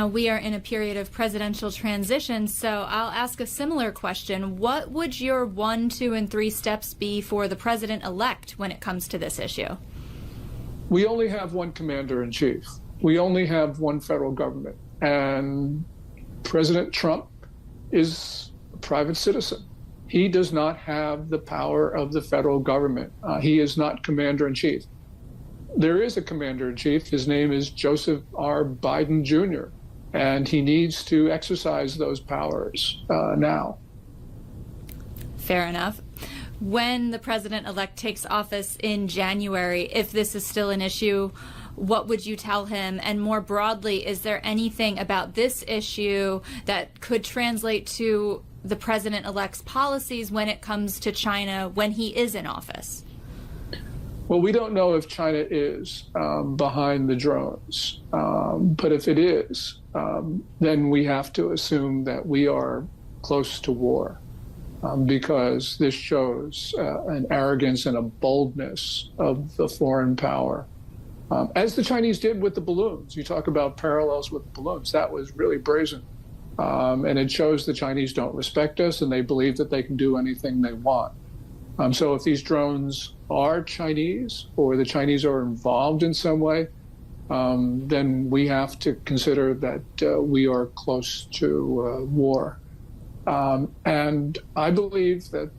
Now we are in a period of presidential transition, so I'll ask a similar question. What would your 1, 2, and 3 steps be for the president-elect when it comes to this issue? We only have one commander-in-chief. We only have one federal government. And President Trump is a private citizen. He does not have the power of the federal government. He is not commander-in-chief. There is a commander-in-chief. His name is Joseph R. Biden Jr., and he needs to exercise those powers now. Fair enough. When the president-elect takes office in January, if this is still an issue, what would you tell him? And more broadly, is there anything about this issue that could translate to the president-elect's policies when it comes to China when he is in office? Well, we don't know if China is behind the drones, but if it is, then we have to assume that we are close to war, because this shows an arrogance and a boldness of the foreign power, as the Chinese did with the balloons. You talk about parallels with the balloons. That was really brazen, and it shows the Chinese don't respect us, and they believe that they can do anything they want. So if these drones are Chinese, or the Chinese are involved in some way, then we have to consider that we are close to war. And I believe that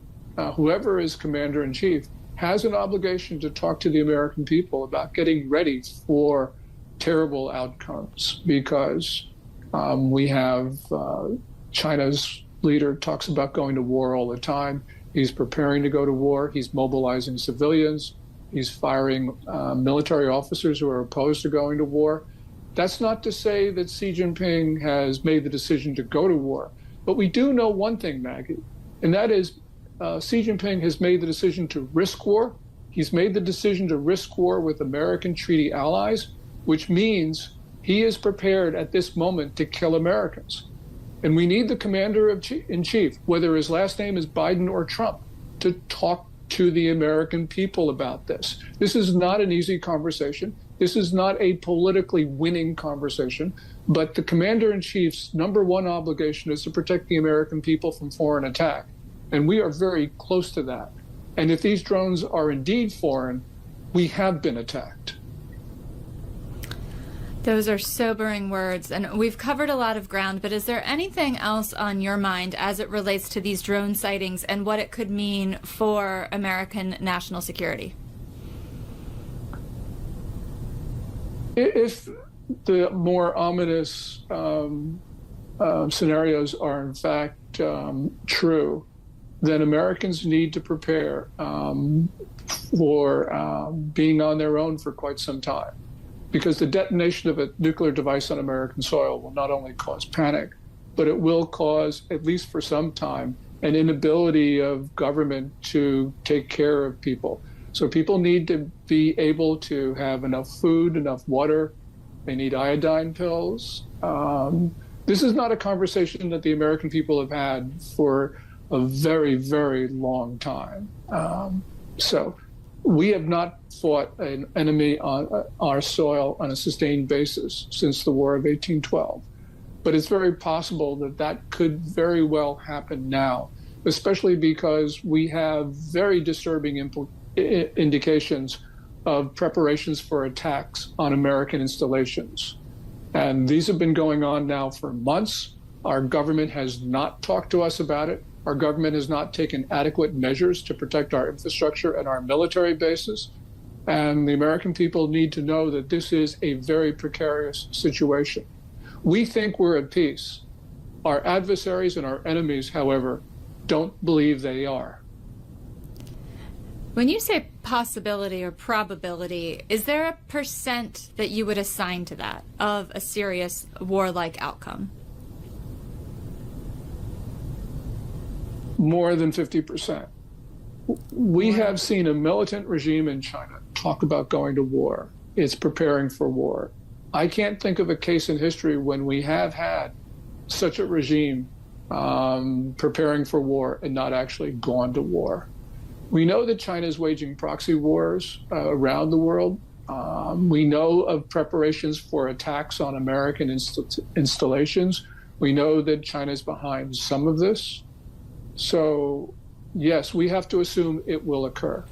whoever is commander-in-chief has an obligation to talk to the American people about getting ready for terrible outcomes, because we have China's leader talks about going to war all the time. He's preparing to go to war. He's mobilizing civilians. He's firing military officers who are opposed to going to war. That's not to say that Xi Jinping has made the decision to go to war. But we do know one thing, Maggie, and that is Xi Jinping has made the decision to risk war. He's made the decision to risk war with American treaty allies, which means he is prepared at this moment to kill Americans. And we need the commander-in-chief, whether his last name is Biden or Trump, to talk to the American people about this. This is not an easy conversation. This is not a politically winning conversation. But the commander-in-chief's number one obligation is to protect the American people from foreign attack. And we are very close to that. And if these drones are indeed foreign, we have been attacked. Those are sobering words, and we've covered a lot of ground, but is there anything else on your mind as it relates to these drone sightings and what it could mean for American national security? If the more ominous scenarios are in fact true, then Americans need to prepare for being on their own for quite some time. Because the detonation of a nuclear device on American soil will not only cause panic, but it will cause, at least for some time, an inability of government to take care of people. So people need to be able to have enough food, enough water. They need iodine pills. This is not a conversation that the American people have had for a very, very long time. So we have not fought an enemy on our soil on a sustained basis since the War of 1812. But it's very possible that that could very well happen now, especially because we have very disturbing indications of preparations for attacks on American installations. And these have been going on now for months. Our government has not talked to us about it. Our government has not taken adequate measures to protect our infrastructure and our military bases. And the American people need to know that this is a very precarious situation. We think we're at peace. Our adversaries and our enemies, however, don't believe they are. When you say possibility or probability, is there a percent that you would assign to that of a serious warlike outcome? More than 50%. We have seen a militant regime in China talk about going to war. It's preparing for war. I can't think of a case in history when we have had such a regime preparing for war and not actually gone to war. We know that China is waging proxy wars around the world. We know of preparations for attacks on American installations. We know that China is behind some of this. So, yes, we have to assume it will occur.